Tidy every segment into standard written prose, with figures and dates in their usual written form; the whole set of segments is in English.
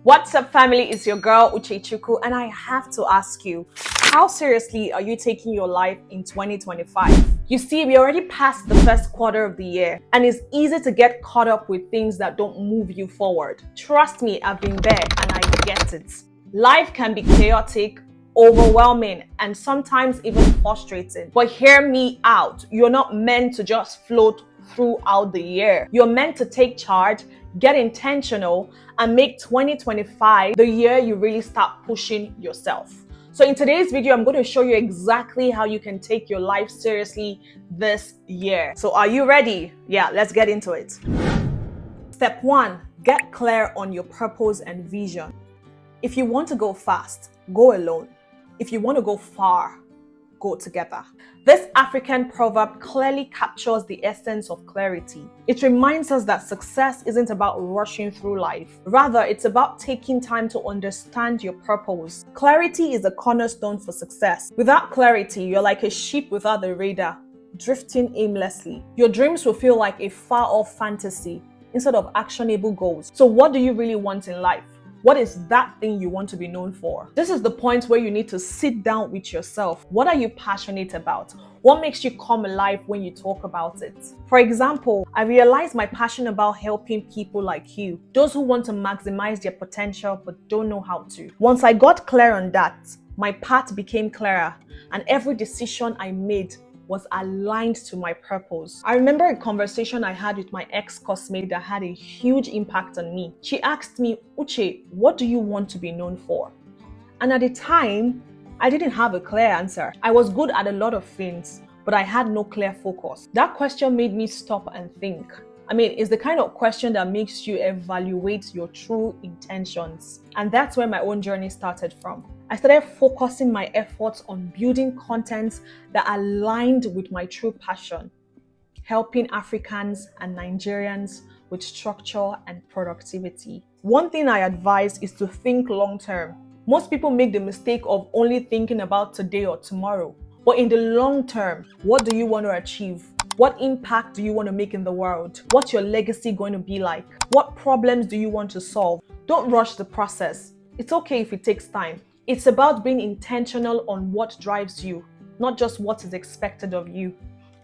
What's up, family? It's your girl Uchechuku, and I have to ask you, how seriously are you taking your life in 2025? You see, we already passed the first quarter of the year, and it's easy to get caught up with things that don't move you forward. Trust me, I've been there and I get it. Life can be chaotic, overwhelming, and sometimes even frustrating. But hear me out. You're not meant to just float throughout the year. You're meant to take charge, get intentional, and make 2025 the year you really start pushing yourself. So in today's video, I'm going to show you exactly how you can take your life seriously this year. So are you ready? Yeah, let's get into it. Step 1, get clear on your purpose and vision. If you want to go fast, go alone. If you want to go far, go together. This African proverb clearly captures the essence of clarity. It reminds us that success isn't about rushing through life. Rather, it's about taking time to understand your purpose. Clarity is a cornerstone for success. Without clarity, you're like a sheep without the radar, drifting aimlessly. Your dreams will feel like a far-off fantasy instead of actionable goals. So what do you really want in life? What is that thing you want to be known for? This is the point where you need to sit down with yourself. What are you passionate about? What makes you come alive when you talk about it? For example, I realized my passion about helping people like you, those who want to maximize their potential but don't know how to. Once I got clear on that, my path became clearer, and every decision I made was aligned to my purpose. I remember a conversation I had with my ex-cosmate that had a huge impact on me. She asked me, Uche, what do you want to be known for? And at the time, I didn't have a clear answer. I was good at a lot of things, but I had no clear focus. That question made me stop and think. It's the kind of question that makes you evaluate your true intentions. And that's where my own journey started from. I started focusing my efforts on building content that aligned with my true passion, helping Africans and Nigerians with structure and productivity. One thing I advise is to think long term. Most people make the mistake of only thinking about today or tomorrow. But in the long term, what do you want to achieve? What impact do you want to make in the world? What's your legacy going to be like? What problems do you want to solve? Don't rush the process. It's okay if it takes time. It's about being intentional on what drives you, not just what is expected of you.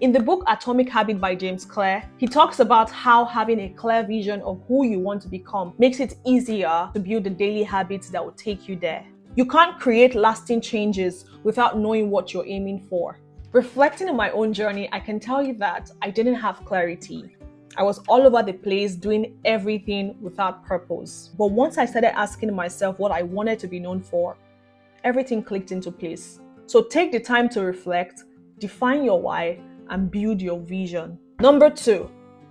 In the book Atomic Habit by James Clear, he talks about how having a clear vision of who you want to become makes it easier to build the daily habits that will take you there. You can't create lasting changes without knowing what you're aiming for. Reflecting on my own journey, I can tell you that I didn't have clarity. I was all over the place doing everything without purpose. But once I started asking myself what I wanted to be known for, everything clicked into place. So take the time to reflect, define your why, and build your vision. Number 2,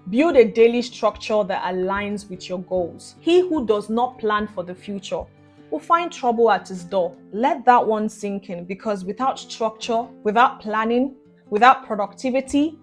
build a daily structure that aligns with your goals. He who does not plan for the future will find trouble at his door. Let that one sink in, because without structure, without planning, without productivity,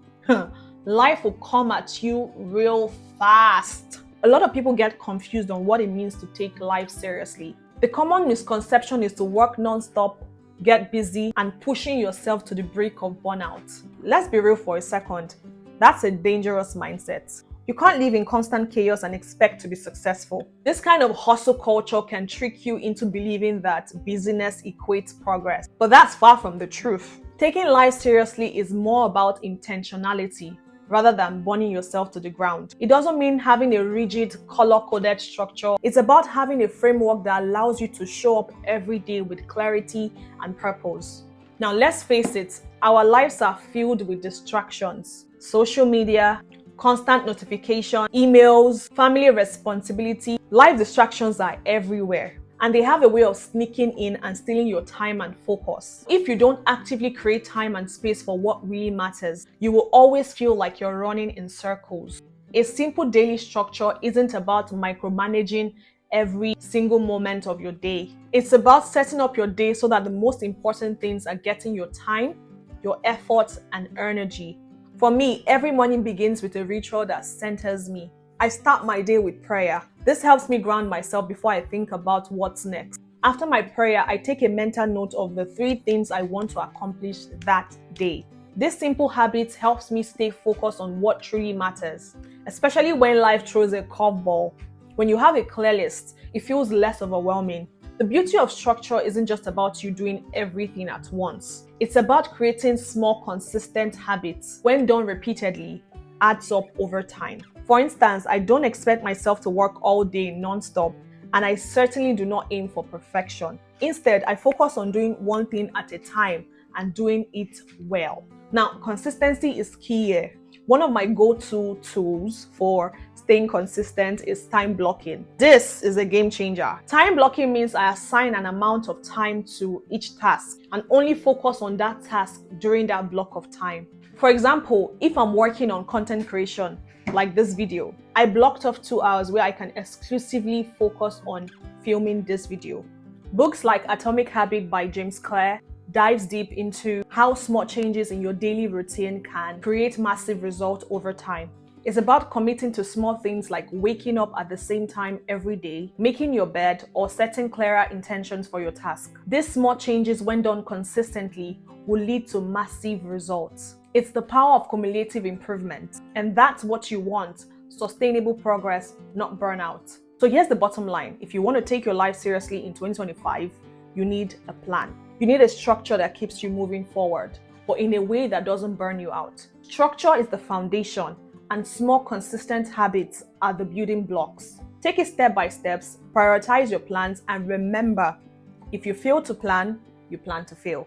life will come at you real fast. A lot of people get confused on what it means to take life seriously. The common misconception is to work non-stop, get busy, and pushing yourself to the brink of burnout. Let's be real for a second. That's a dangerous mindset. You can't live in constant chaos and expect to be successful. This kind of hustle culture can trick you into believing that busyness equates progress. But that's far from the truth. Taking life seriously is more about intentionality rather than burning yourself to the ground. It doesn't mean having a rigid, color-coded structure. It's about having a framework that allows you to show up every day with clarity and purpose. Now, let's face it, our lives are filled with distractions. Social media, constant notification, emails, family responsibility. Life distractions are everywhere, and they have a way of sneaking in and stealing your time and focus. If you don't actively create time and space for what really matters, you will always feel like you're running in circles. A simple daily structure isn't about micromanaging every single moment of your day. It's about setting up your day so that the most important things are getting your time, your effort, and energy. For me, every morning begins with a ritual that centers me. I start my day with prayer. This helps me ground myself before I think about what's next. After my prayer, I take a mental note of the 3 things I want to accomplish that day. This simple habit helps me stay focused on what truly matters, especially when life throws a curveball. When you have a clear list, it feels less overwhelming. The beauty of structure isn't just about you doing everything at once. It's about creating small, consistent habits. When done repeatedly, adds up over time. For instance, I don't expect myself to work all day non-stop, and I certainly do not aim for perfection. Instead, I focus on doing one thing at a time and doing it well. Now, consistency is key here. One of my go-to tools for staying consistent is time blocking. This is a game changer. Time blocking means I assign an amount of time to each task and only focus on that task during that block of time. For example, if I'm working on content creation, like this video, I blocked off 2 hours where I can exclusively focus on filming this video. Books like Atomic Habit by James Clear dives deep into how small changes in your daily routine can create massive results over time. It's about committing to small things like waking up at the same time every day, making your bed, or setting clearer intentions for your task. These small changes, when done consistently, will lead to massive results. It's the power of cumulative improvement, and that's what you want: sustainable progress, not burnout. So here's the bottom line. If you want to take your life seriously in 2025, you need a plan. You need a structure that keeps you moving forward, but in a way that doesn't burn you out. Structure is the foundation, and small, consistent habits are the building blocks. Take it step by step, prioritize your plans, and remember, if you fail to plan, you plan to fail.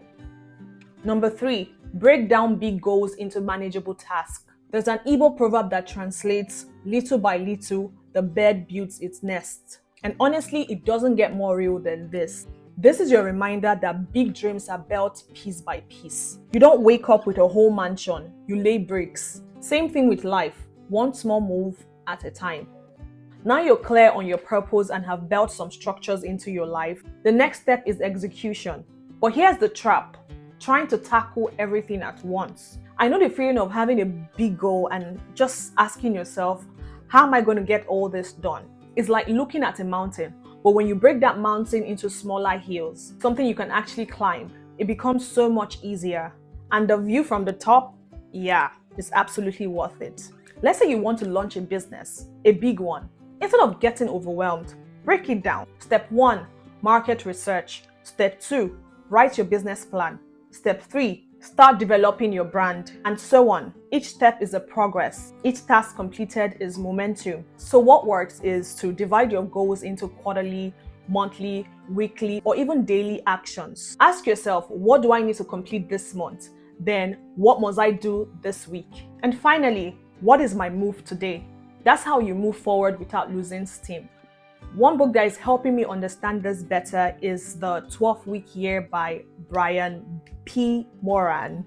Number 3, break down big goals into manageable tasks. There's an Igbo proverb that translates, little by little, the bird builds its nest. And honestly, it doesn't get more real than this. This is your reminder that big dreams are built piece by piece. You don't wake up with a whole mansion, you lay bricks. Same thing with life, one small move at a time. Now you're clear on your purpose and have built some structures into your life. The next step is execution. But here's the trap: trying to tackle everything at once. I know the feeling of having a big goal and just asking yourself, how am I going to get all this done? It's like looking at a mountain. But when you break that mountain into smaller hills, something you can actually climb, it becomes so much easier. And the view from the top, yeah, is absolutely worth it. Let's say you want to launch a business, a big one. Instead of getting overwhelmed, break it down. Step 1, market research. Step 2, write your business plan. Step 3, start developing your brand, and so on. Each step is a progress. Each task completed is momentum. So what works is to divide your goals into quarterly, monthly, weekly, or even daily actions. Ask yourself, what do I need to complete this month? Then, what must I do this week? And finally, what is my move today? That's how you move forward without losing steam. One book that is helping me understand this better is The 12-Week Year by Brian P. Moran.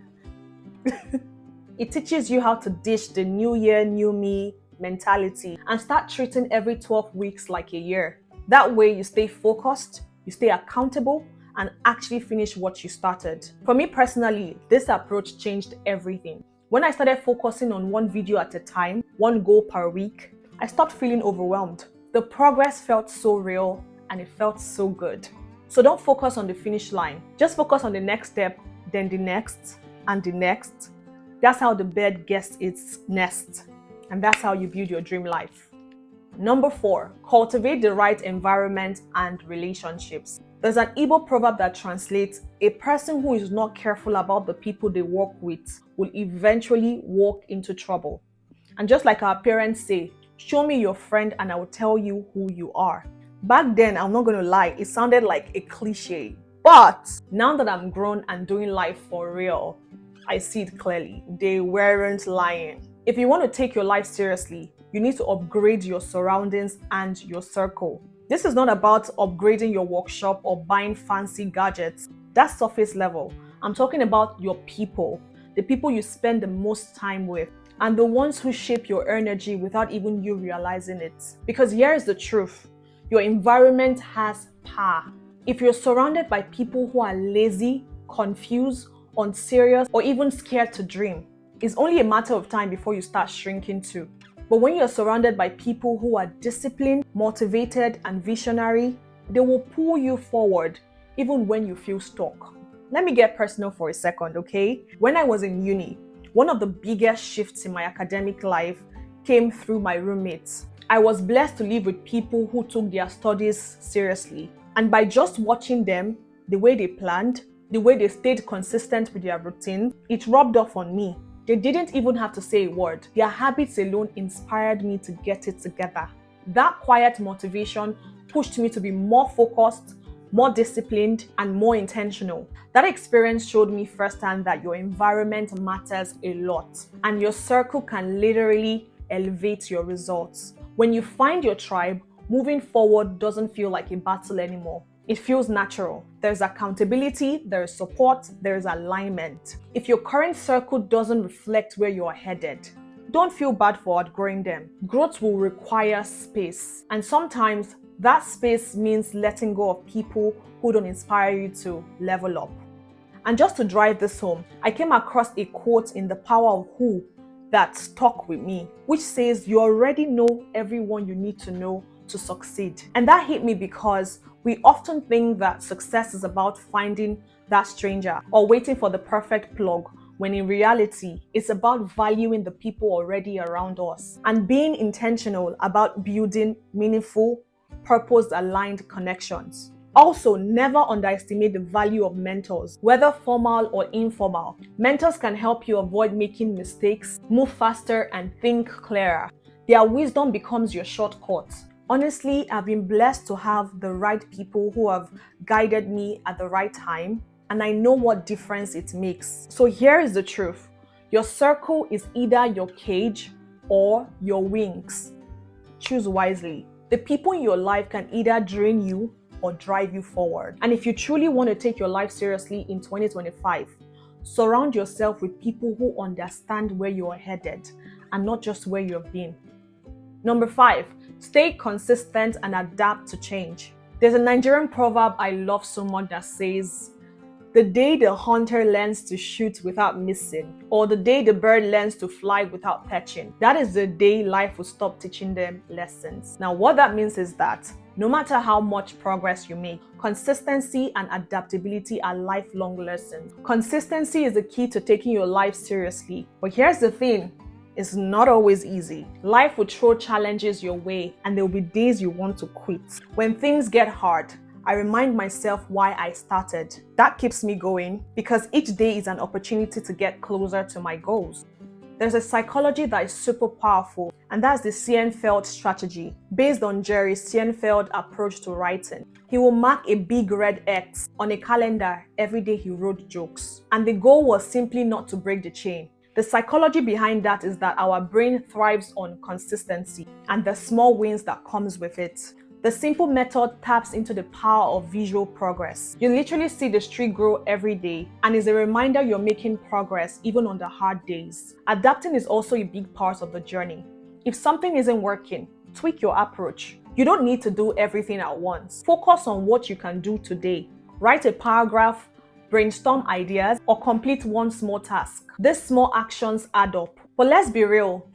It teaches you how to ditch the new year, new me mentality and start treating every 12 weeks like a year. That way you stay focused, you stay accountable, and actually finish what you started. For me personally, this approach changed everything. When I started focusing on one video at a time, one goal per week, I stopped feeling overwhelmed. The progress felt so real and it felt so good. So don't focus on the finish line. Just focus on the next step, then the next, and the next. That's how the bird gets its nest. And that's how you build your dream life. Number 4, cultivate the right environment and relationships. There's an Igbo proverb that translates, a person who is not careful about the people they work with will eventually walk into trouble. And just like our parents say, show me your friend and I will tell you who you are. Back then, I'm not going to lie, it sounded like a cliche. But now that I'm grown and doing life for real, I see it clearly. They weren't lying. If you want to take your life seriously, you need to upgrade your surroundings and your circle. This is not about upgrading your workshop or buying fancy gadgets. That's surface level. I'm talking about your people, the people you spend the most time with, and the ones who shape your energy without even you realizing it. Because here's the truth. Your environment has power. If you're surrounded by people who are lazy, confused, unserious, or even scared to dream, it's only a matter of time before you start shrinking too. But when you're surrounded by people who are disciplined, motivated, and visionary, they will pull you forward even when you feel stuck. Let me get personal for a second, okay? When I was in uni, one of the biggest shifts in my academic life came through my roommates. I was blessed to live with people who took their studies seriously. And by just watching them, the way they planned, the way they stayed consistent with their routine, it rubbed off on me. They didn't even have to say a word. Their habits alone inspired me to get it together. That quiet motivation pushed me to be more focused, more disciplined, and more intentional. That experience showed me firsthand that your environment matters a lot, and your circle can literally elevate your results. When you find your tribe, moving forward doesn't feel like a battle anymore. It feels natural. There's accountability, there's support, there's alignment. If your current circle doesn't reflect where you're headed, don't feel bad for outgrowing them. Growth will require space, and sometimes that space means letting go of people who don't inspire you to level up. And just to drive this home, I came across a quote in The Power of Who that stuck with me, which says, "You already know everyone you need to know to succeed." And that hit me because we often think that success is about finding that stranger or waiting for the perfect plug, when in reality, it's about valuing the people already around us and being intentional about building meaningful, purpose-aligned connections. Also, never underestimate the value of mentors, whether formal or informal. Mentors can help you avoid making mistakes, move faster, and think clearer. Their wisdom becomes your shortcut. Honestly, I've been blessed to have the right people who have guided me at the right time, and I know what difference it makes. So here is the truth. Your circle is either your cage or your wings. Choose wisely. The people in your life can either drain you or drive you forward. And if you truly want to take your life seriously in 2025, surround yourself with people who understand where you are headed and not just where you have been. Number 5, stay consistent and adapt to change. There's a Nigerian proverb I love so much that says, "The day the hunter learns to shoot without missing, or the day the bird learns to fly without perching, that is the day life will stop teaching them lessons." Now, what that means is that no matter how much progress you make, consistency and adaptability are lifelong lessons. Consistency is the key to taking your life seriously. But here's the thing. It's not always easy. Life will throw challenges your way, and there will be days you want to quit. When things get hard, I remind myself why I started. That keeps me going because each day is an opportunity to get closer to my goals. There's a psychology that is super powerful, and that's the Seinfeld strategy, based on Jerry Seinfeld's approach to writing. He will mark a big red X on a calendar every day he wrote jokes, and the goal was simply not to break the chain. The psychology behind that is that our brain thrives on consistency and the small wins that comes with it. The simple method taps into the power of visual progress. You literally see the street grow every day and is a reminder you're making progress even on the hard days. Adapting is also a big part of the journey. If something isn't working, tweak your approach. You don't need to do everything at once. Focus on what you can do today. Write a paragraph, brainstorm ideas, or complete one small task. These small actions add up. But let's be real,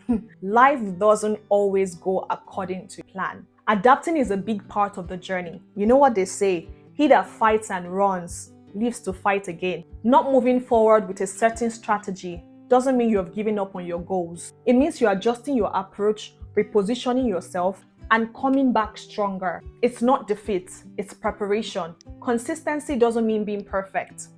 life doesn't always go according to plan. Adapting is a big part of the journey. You know what they say, he that fights and runs lives to fight again. Not moving forward with a certain strategy doesn't mean you have given up on your goals. It means you're adjusting your approach, repositioning yourself, and coming back stronger. It's not defeat, it's preparation. Consistency doesn't mean being perfect.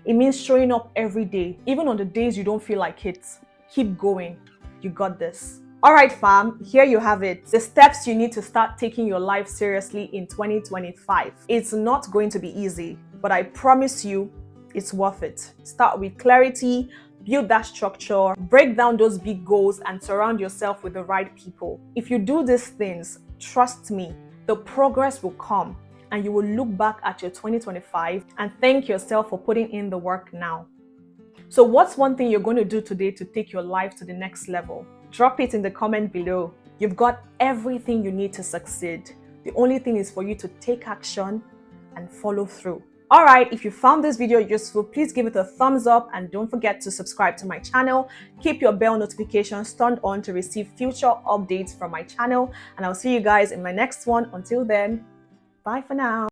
It means showing up every day, even on the days you don't feel like it. Keep going. You got this. Alright fam, here you have it. The steps you need to start taking your life seriously in 2025. It's not going to be easy, but I promise you, it's worth it. Start with clarity, build that structure, break down those big goals, and surround yourself with the right people. If you do these things, trust me, the progress will come, and you will look back at your 2025 and thank yourself for putting in the work now. So what's one thing you're going to do today to take your life to the next level? Drop it in the comment below. You've got everything you need to succeed. The only thing is for you to take action and follow through. Alright, if you found this video useful, please give it a thumbs up and don't forget to subscribe to my channel. Keep your bell notifications turned on to receive future updates from my channel, and I'll see you guys in my next one. Until then, bye for now.